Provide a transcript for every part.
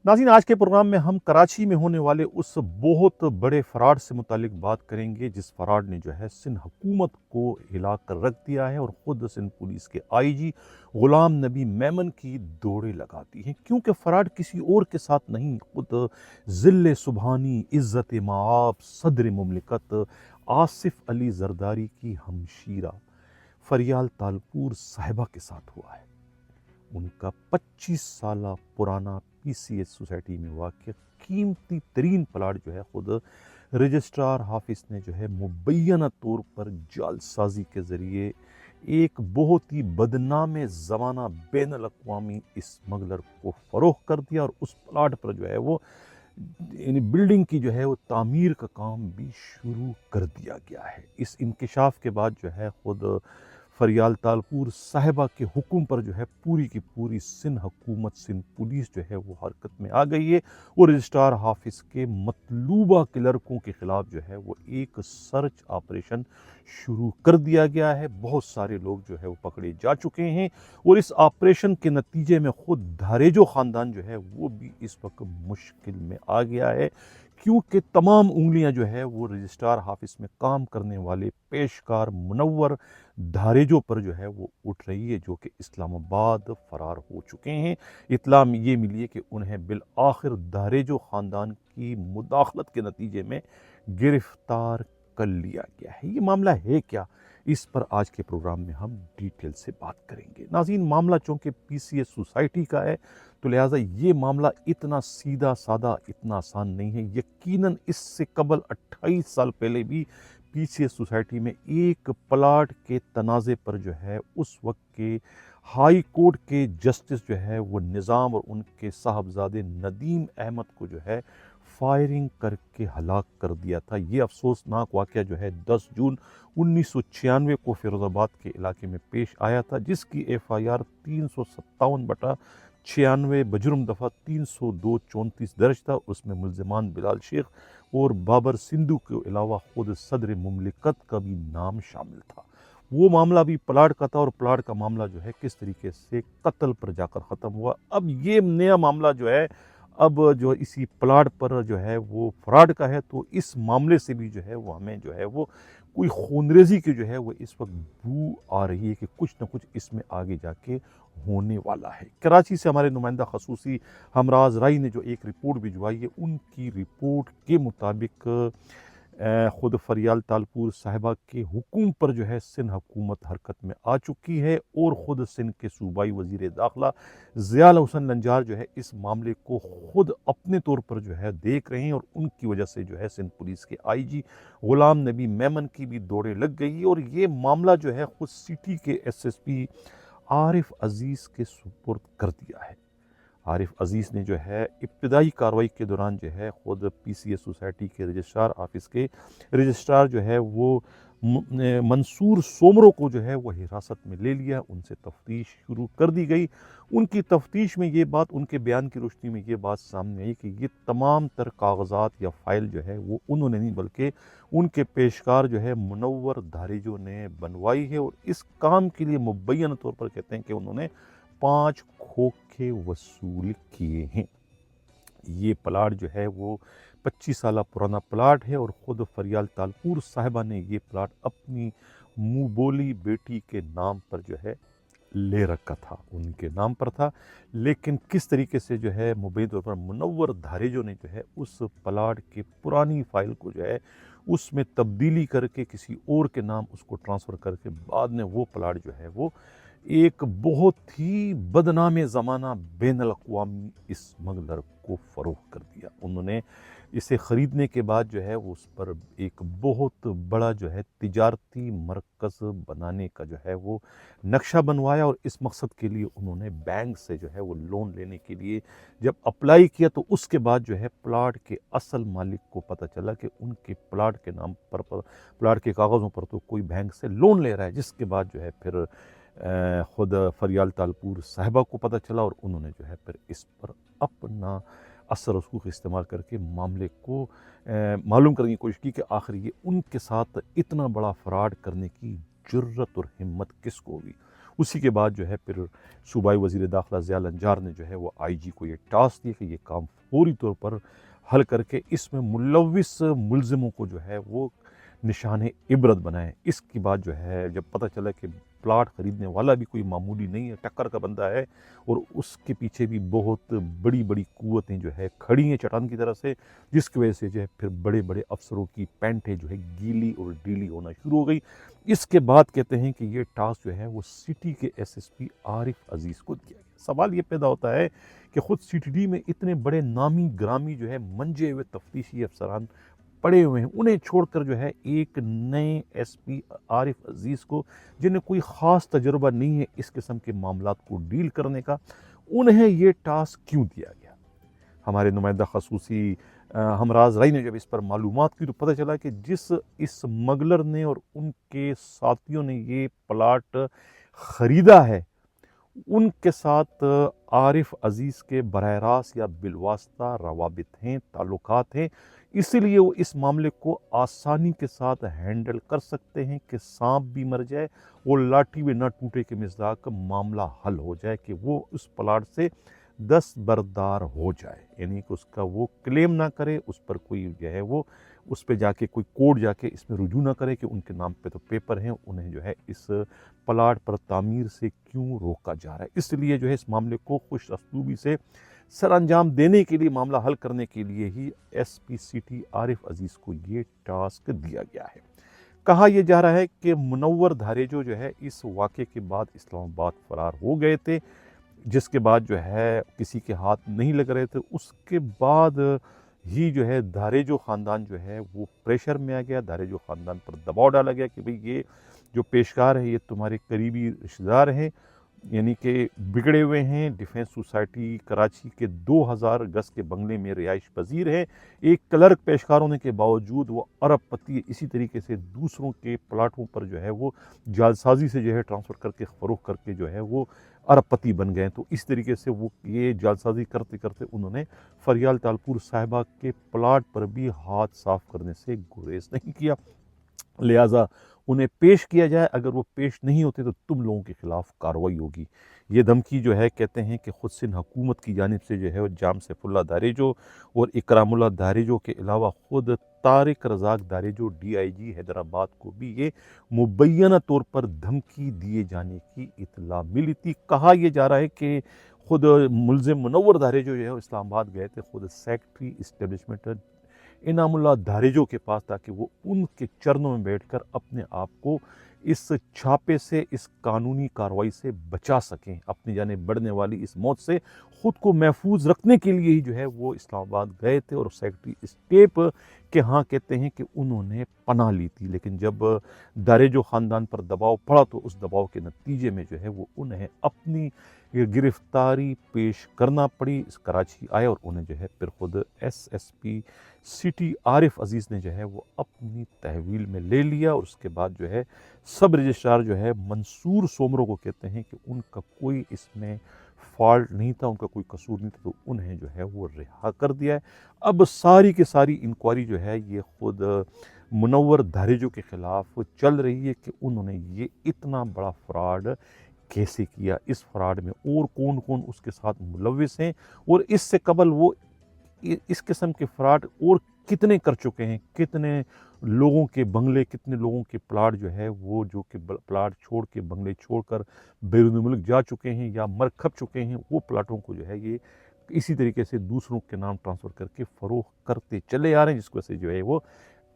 ناظرین، آج کے پروگرام میں ہم کراچی میں ہونے والے اس بہت بڑے فراڈ سے متعلق بات کریں گے جس فراڈ نے جو ہے سندھ حکومت کو ہلا کر رکھ دیا ہے اور خود سندھ پولیس کے آئی جی غلام نبی میمن کی دوڑیں لگاتی ہیں، کیونکہ فراڈ کسی اور کے ساتھ نہیں، خود ذل سبحانی، عزت مآب، صدر مملکت آصف علی زرداری کی ہمشیرہ فریال تالپور صاحبہ کے ساتھ ہوا ہے۔ ان کا 25 سالہ پرانا پی سی ایس سوسائٹی میں واقع قیمتی ترین پلاٹ جو ہے خود رجسٹرار حافظ نے جو ہے مبینہ طور پر جعل سازی کے ذریعے ایک بہت ہی بدنام زمانہ بین الاقوامی اسمگلر کو فروخت کر دیا، اور اس پلاٹ پر جو ہے وہ یعنی بلڈنگ کی جو ہے وہ تعمیر کا کام بھی شروع کر دیا گیا ہے۔ اس انکشاف کے بعد جو ہے خود فریال تالپور صاحبہ کے حکم پر جو ہے پوری کی پوری سندھ حکومت، سندھ پولیس جو ہے وہ حرکت میں آ گئی ہے، اور رجسٹرار حافظ کے مطلوبہ کلرکوں کے خلاف جو ہے وہ ایک سرچ آپریشن شروع کر دیا گیا ہے۔ بہت سارے لوگ جو ہے وہ پکڑے جا چکے ہیں، اور اس آپریشن کے نتیجے میں خود دھاریجو خاندان جو ہے وہ بھی اس وقت مشکل میں آ گیا ہے، کیونکہ تمام انگلیاں جو ہے وہ رجسٹرار حافظ میں کام کرنے والے پیشکار منور دھاریجو پر جو ہے وہ اٹھ رہی ہے، جو کہ اسلام آباد فرار ہو چکے ہیں۔ اطلاع یہ ملی ہے کہ انہیں بالآخر دھاریجو خاندان کی مداخلت کے نتیجے میں گرفتار کر لیا گیا ہے۔ یہ معاملہ ہے کیا، اس پر آج کے پروگرام میں ہم ڈیٹیل سے بات کریں گے۔ ناظرین، معاملہ چونکہ پی سی ایس سوسائٹی کا ہے تو لہٰذا یہ معاملہ اتنا سیدھا سادہ، اتنا آسان نہیں ہے۔ یقیناً اس سے قبل 28 سال پہلے بھی پی سی ایس سوسائٹی میں ایک پلاٹ کے تنازع پر جو ہے اس وقت کے ہائی کورٹ کے جسٹس جو ہے وہ نظام اور ان کے صاحبزادے ندیم احمد کو جو ہے فائرنگ کر کے ہلاک کر دیا تھا۔ یہ افسوسناک واقعہ جو ہے 10 جون 1996 کو فیروز آباد کے علاقے میں پیش آیا تھا، جس کی ایف آئی آر 357/96 بجرم دفعہ 302/34 درج تھا۔ اس میں ملزمان بلال شیخ اور بابر سندھو کے علاوہ خود صدر مملکت کا بھی نام شامل تھا۔ وہ معاملہ بھی پلاٹ کا تھا، اور پلاٹ کا معاملہ جو ہے کس طریقے سے قتل پر جا کر ختم ہوا۔ اب یہ نیا معاملہ جو ہے اب جو اسی پلاٹ پر جو ہے وہ فراڈ کا ہے، تو اس معاملے سے بھی جو ہے وہ ہمیں جو ہے وہ کوئی خونریزی کی جو ہے وہ اس وقت بو آ رہی ہے کہ کچھ نہ کچھ اس میں آگے جا کے ہونے والا ہے۔ کراچی سے ہمارے نمائندہ خصوصی ہمراز رائی نے جو ایک رپورٹ بھجوائی ہے، ان کی رپورٹ کے مطابق خود فریال تالپور صاحبہ کے حکم پر جو ہے سندھ حکومت حرکت میں آ چکی ہے، اور خود سندھ کے صوبائی وزیر داخلہ ضیاء الحسن لنجار جو ہے اس معاملے کو خود اپنے طور پر جو ہے دیکھ رہے ہیں، اور ان کی وجہ سے جو ہے سندھ پولیس کے آئی جی غلام نبی میمن کی بھی دوڑیں لگ گئی، اور یہ معاملہ جو ہے خود سٹی کے ایس ایس پی عارف عزیز کے سپرد کر دیا ہے۔ عارف عزیز نے جو ہے ابتدائی کارروائی کے دوران جو ہے خود پی سی ایس سوسائٹی کے رجسٹرار آفس کے رجسٹرار جو ہے وہ منصور سومرو کو جو ہے وہ حراست میں لے لیا، ان سے تفتیش شروع کر دی گئی۔ ان کی تفتیش میں یہ بات، ان کے بیان کی روشنی میں یہ بات سامنے آئی کہ یہ تمام تر کاغذات یا فائل جو ہے وہ انہوں نے نہیں بلکہ ان کے پیشکار جو ہے منور دھاریجو نے بنوائی ہے، اور اس کام کے لیے مبینہ طور پر کہتے ہیں کہ انہوں نے 5 کھوکھے وصول کیے ہیں۔ یہ پلاٹ جو ہے وہ 25 سالہ پرانا پلاٹ ہے، اور خود فریال تالپور صاحبہ نے یہ پلاٹ اپنی منہ بولی بیٹی کے نام پر جو ہے لے رکھا تھا، ان کے نام پر تھا، لیکن کس طریقے سے جو ہے مبین طور پر منور دھاریجو نے جو ہے اس پلاٹ کے پرانی فائل کو جو ہے اس میں تبدیلی کر کے کسی اور کے نام اس کو ٹرانسفر کر کے بعد میں وہ پلاٹ جو ہے وہ ایک بہت ہی بدنام زمانہ بین الاقوامی اسمگلر کو فروخت کر دیا۔ انہوں نے اسے خریدنے کے بعد جو ہے وہ اس پر ایک بہت بڑا جو ہے تجارتی مرکز بنانے کا جو ہے وہ نقشہ بنوایا، اور اس مقصد کے لیے انہوں نے بینک سے جو ہے وہ لون لینے کے لیے جب اپلائی کیا، تو اس کے بعد جو ہے پلاٹ کے اصل مالک کو پتہ چلا کہ ان کے پلاٹ کے نام پر پلاٹ کے کاغذوں پر تو کوئی بینک سے لون لے رہا ہے، جس کے بعد جو ہے پھر خود فریال تالپور صاحبہ کو پتہ چلا، اور انہوں نے جو ہے پھر اس پر اپنا اثر رسوخ استعمال کر کے معاملے کو معلوم کرنے کی کوشش کی کہ آخر یہ ان کے ساتھ اتنا بڑا فراڈ کرنے کی جرت اور ہمت کس کو ہوئی۔ उसी के बाद जो है फिर सूबाई वज़ीर दाखिला ज़िया लंजार ने जो है वो IG को ये टास्क दिया कि ये काम फौरी तौर पर हल करके इसमें मुलव्विस मुलज़िमों को जो है वो निशान इबरत बनाएं। इसके बाद जो है जब पता चला कि प्लाट ख़रीदने वाला भी कोई मामूली नहीं है, टक्कर का बंदा है और उसके पीछे भी बहुत बड़ी बड़ी कुव्वतें जो है खड़ी हैं चट्टान की तरह से, जिसकी वजह से जो है फिर बड़े बड़े अफसरों की पैंटें जो है गीली और ढीली होना शुरू हो गई। इसके बाद कहते हैं कि ये टास्क जो है वो सिटी के SSP आरिफ अजीज़ को दिया गया। सवाल ये पैदा होता है कि ख़ुद CTD में इतने बड़े नामी ग्रामी जो है मंजे हुए तफ्तीशी अफसरान पड़े हुए हैं, उन्हें छोड़कर जो है एक नए SP आरिफ अजीज़ को, जिन्हें कोई ख़ास तजुर्बा नहीं है इस किस्म के मामलात को डील करने का, उन्हें ये टास्क क्यों दिया गया। हमारे नुमाइंदा खसूसी हमराज राय ने जब इस पर मालूमात की तो पता चला कि जिस इस स्मगलर ने और उनके साथियों ने ये प्लाट ख़रीदा है, उनके साथ आरिफ अजीज़ के बरह रास्त या बिलवास्ता रवाबित हैं, ताल्लुकात हैं, इसीलिए वो इस मामले को आसानी के साथ हैंडल कर सकते हैं कि सांप भी मर जाए और लाठी भी न टूटे के मिज़ाक मामला हल हो जाए, कि वो उस प्लाट से दस्तबरदार हो जाए, यानी कि उसका वो क्लेम ना करे, उस पर कोई जो है वो उस पर जाके कोई कोर्ट जाके इसमें रुजू ना करे कि उनके नाम पे तो पेपर हैं, उन्हें जो है इस प्लाट पर तामीर से क्यों रोका जा रहा है। इसलिए जो है इस मामले को खुश असलूबी से सर अंजाम देने के लिए, मामला हल करने के लिए ही SP सिटी आरिफ अजीज़ को ये टास्क दिया गया है। कहा यह जा रहा है कि मुनव्वर धारेजो जो है इस वाक़े के बाद इस्लामाबाद फ़रार हो गए थे, जिसके बाद जो है किसी के हाथ नहीं लग रहे थे। उसके बाद ही जो है धारेजो ख़ानदान जो है वो प्रेशर में आ गया, धारेजो ख़ानदान पर दबाव डाला गया कि भाई ये जो पेशकार है ये तुम्हारे करीबी रिश्तेदार हैं, यानी कि बिगड़े हुए हैं, डिफेंस सोसाइटी कराची के 2000 गज के बंगले में रिहाइश पजीर है, एक क्लर्क पेशकार होने के बावजूद वो अरबपति इसी तरीके से दूसरों के प्लाटों पर जो है वो जालसाजी से जो है ट्रांसफ़र करके फ़रोख्त करके जो है वो अरबपति बन गए। तो इस तरीके से वो ये जालसाजी करते करते उन्होंने फरियाल तालपुर साहिबा के प्लाट पर भी हाथ साफ करने से गुरेज नहीं किया, लिहाजा उन्हें पेश किया जाए, अगर वो पेश नहीं होते तो तुम लोगों के ख़िलाफ़ कार्रवाई होगी। ये धमकी जो है कहते हैं कि ख़ुद सिंध हुकूमत की जानिब से जो है वो जाम सैफुल्लाह दारेजो और इकरामुल्लाह दारेजो के अलावा ख़ुद तारिक रज़ाक दारेजो DIG हैदराबाद को भी ये मुबैना तौर पर धमकी दिए जाने की इत्तला मिली थी। कहा यह जा रहा है कि ख़ुद मुल्ज़िम मुनव्वर दारेजो जो है इस्लामाबाद गए थे ख़ुद सेक्रेटरी इस्टेब्लिशमेंट इनामुल्लाह दारेजो के पास, ताकि वो उनके चरणों में बैठकर अपने आप को इस छापे से, इस कानूनी कार्रवाई से बचा सकें, अपनी जाने बढ़ने वाली इस मौत से ख़ुद को महफूज रखने के लिए ही जो है वो इस्लामाबाद गए थे और सेक्रेटरी स्टेट के हाँ कहते हैं कि उन्होंने पनाह ली थी। लेकिन जब दारेजो ख़ानदान पर दबाव पड़ा तो उस दबाव के नतीजे में जो है वो उन्हें अपनी गिरफ्तारी पेश करना पड़ी। इस कराची आए और उन्हें जो है फिर ख़ुद SSP सिटी आरिफ अजीज़ ने जो है वो अपनी तहवील में ले लिया और उसके बाद जो है सब रजिस्ट्रार जो है मंसूर सोमरो को कहते हैं कि उनका कोई इसमें फॉल्ट नहीं था, उनका कोई कसूर नहीं था, तो उन्हें जो है वो रिहा कर दिया है। अब सारी की सारी इंक्वायरी जो है ये ख़ुद मुनव्वर दारेजो के ख़िलाफ़ चल रही है कि उन्होंने ये इतना बड़ा फ्रॉड कैसे किया, इस फ्रॉड में और कौन कौन उसके साथ मुलव्विस हैं और इससे कबल वो इस किस्म के फ्रॉड और कितने कर चुके हैं, कितने लोगों के बंगले, कितने लोगों के प्लाट जो है वो जो कि प्लाट छोड़ के बंगले छोड़कर बैरून मुल्क जा चुके हैं या मर खप चुके हैं, वो प्लाटों को जो है ये इसी तरीके से दूसरों के नाम ट्रांसफ़र करके फ़रोख्त करते चले आ रहे हैं, जिसकी वजह से जो है वो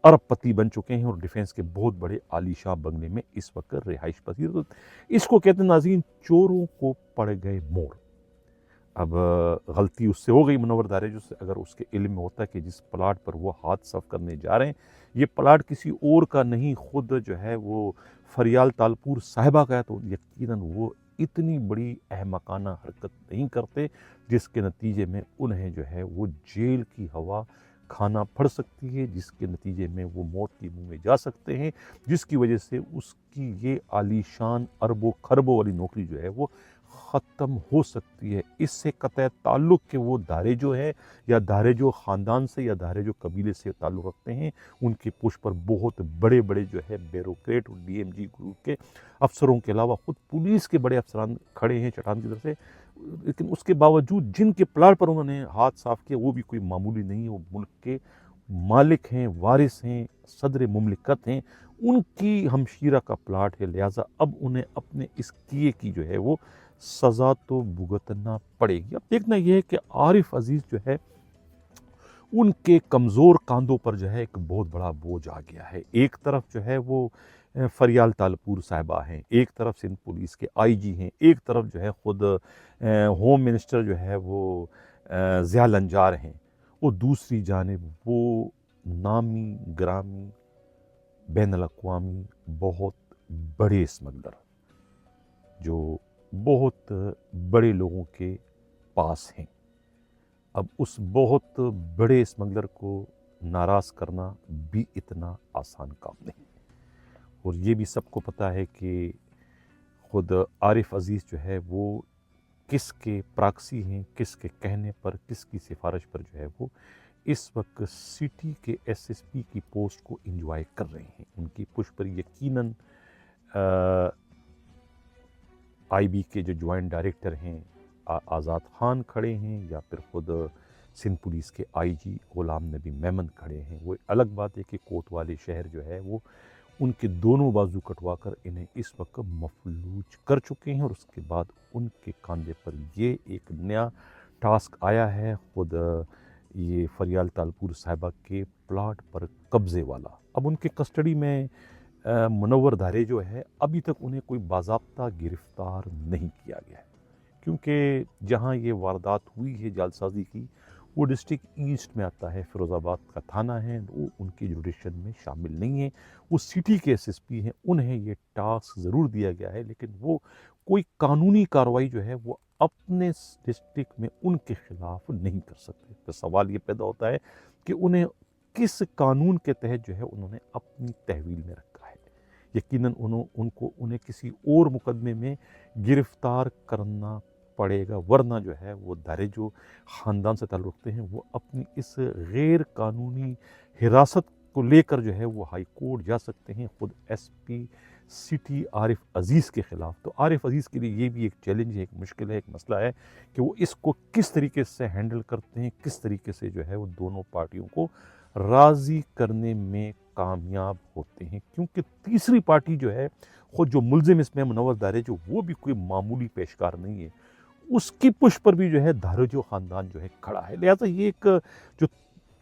अरबपति बन चुके हैं और डिफेंस के बहुत बड़े आलीशान बंगले में इस वक्त रिहाइश पसीर। तो इसको कहते हैं नाज़रीन, चोरों को पड़ गए मोर। अब गलती उससे हो गई मुनव्वर दारेजो से, अगर उसके इल्म में होता कि जिस प्लाट पर वो हाथ साफ करने जा रहे हैं ये प्लाट किसी और का नहीं, ख़ुद जो है वो फरियाल तालपुर साहिबा का है, तो यकीनन वो इतनी बड़ी अहमकाना हरकत नहीं करते, जिसके नतीजे में उन्हें जो है वो जेल की हवा खाना पड़ सकती है, जिसके नतीजे में वो मौत के मुंह में जा सकते हैं, जिसकी वजह से उसकी ये आलीशान अरबों खरबों वाली नौकरी जो है वो ख़त्म हो सकती है। इससे कतई ताल्लुक़ के वो दारे जो है या दारे जो ख़ानदान से या दारे जो कबीले से ताल्लुक़ रखते हैं, उनकी पुश पर बहुत बड़े बड़े जो है ब्यूरोक्रेट और DMG ग्रुप के अफसरों के अलावा ख़ुद पुलिस के बड़े अफसरान खड़े हैं चट्टान की तरफ से। लेकिन उसके बावजूद जिनके प्लाट पर उन्होंने हाथ साफ़ किया वो भी कोई मामूली नहीं है, वो मुल्क के मालिक हैं, वारिस हैं, सदर मुमलिकत हैं, उनकी हमशीरा का प्लाट है। लिहाजा अब उन्हें अपने इस किए की जो है वो सज़ा तो भुगतना पड़ेगी। अब देखना यह है कि आरिफ अजीज़ जो है उनके कमज़ोर कांधों पर जो है एक बहुत बड़ा बोझ आ गया है। एक तरफ जो है वो फरियाल तालपुर साहिबा हैं, एक तरफ सिंध पुलिस के IG हैं, एक तरफ जो है ख़ुद होम मिनिस्टर जो है वो ज़िया लंजार हैं, और दूसरी जानिब वो नामी ग्रामी बैनुल-अक़वामी बहुत बड़े स्मगलर जो बहुत बड़े लोगों के पास हैं। अब उस बहुत बड़े स्मगलर को नाराज़ करना भी इतना आसान काम नहीं, और ये भी सबको पता है कि ख़ुद आरिफ अजीज़ जो है वो किसके प्राक्सी हैं, किसके कहने पर, किसकी सिफारिश पर जो है वो इस वक्त सिटी के SSP की पोस्ट को इंजॉय कर रहे हैं। उनकी पुश पर यकीनन IB के जो जॉइंट डायरेक्टर हैं आज़ाद खान खड़े हैं, या फिर ख़ुद सिंध पुलिस के IG ग़ुलाम नबी मेमन खड़े हैं। वो अलग बात है कि कोतवाली शहर जो है वो उनके दोनों बाजू कटवा कर इन्हें इस वक्त मफलूज कर चुके हैं, और उसके बाद उनके कंधे पर ये एक नया टास्क आया है, ख़ुद ये फरियाल तालपुर साहिबा के प्लाट पर कब्ज़े वाला। अब उनके कस्टडी में मुनव्वर दारे जो है अभी तक उन्हें कोई बाज़ाब्ता गिरफ़्तार नहीं किया गया है, क्योंकि जहाँ ये वारदात हुई है जालसाजी की वो डिस्ट्रिक्ट ईस्ट में आता है, फ़िरोज़ाबाद का थाना है, वो उनके जुडिशन में शामिल नहीं है। वो सिटी के SSP हैं, उन्हें ये टास्क ज़रूर दिया गया है, लेकिन वो कोई कानूनी कार्रवाई जो है वो अपने डिस्ट्रिक्ट में उनके ख़िलाफ़ नहीं कर सकते। तो सवाल ये पैदा होता है कि उन्हें किस कानून के तहत जो है उन्होंने अपनी तहवील में रखा है। यकीनन उन्हें किसी और मुकदमे में गिरफ़्तार करना पड़ेगा, वरना जो है वो दारे जो ख़ानदान से ताल्लुक़ रखते हैं वो अपनी इस गैर कानूनी हिरासत को लेकर जो है वो हाई कोर्ट जा सकते हैं, ख़ुद SP सिटी आरिफ अजीज़ के ख़िलाफ़। तो आरिफ अजीज़ के लिए ये भी एक चैलेंज है, एक मुश्किल है, एक मसला है कि वो इसको किस तरीके से हैंडल करते हैं, किस तरीके से जो है वो दोनों पार्टियों को राज़ी करने में कामयाब होते हैं। क्योंकि तीसरी पार्टी जो है ख़ुद जो मुलज़िम इसमें मुनव्वर दारे जो वो भी कोई मामूली पेशकार नहीं है, उसकी पुश पर भी जो है दारे जो ख़ानदान जो है खड़ा है। लिहाजा ये एक जो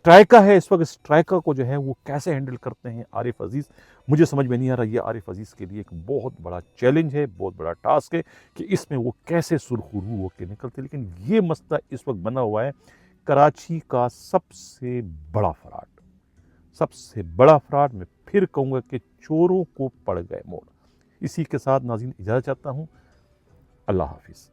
ट्राइका है इस वक्त, इस ट्राइका को जो है वो कैसे हैंडल करते हैं आरिफ अजीज़, मुझे समझ में नहीं आ रहा। ये आरिफ अजीज़ के लिए एक बहुत बड़ा चैलेंज है, बहुत बड़ा टास्क है कि इसमें वो कैसे सुरखरू होकर निकलते। लेकिन ये मसला इस वक्त बना हुआ है कराची का सबसे बड़ा फ्रॉड, सबसे बड़ा फ्रॉड। मैं फिर कहूँगा कि चोरों को पड़ गए मोड़। इसी के साथ नाज़रीन इजाज़त चाहता हूँ। अल्लाह हाफिज़।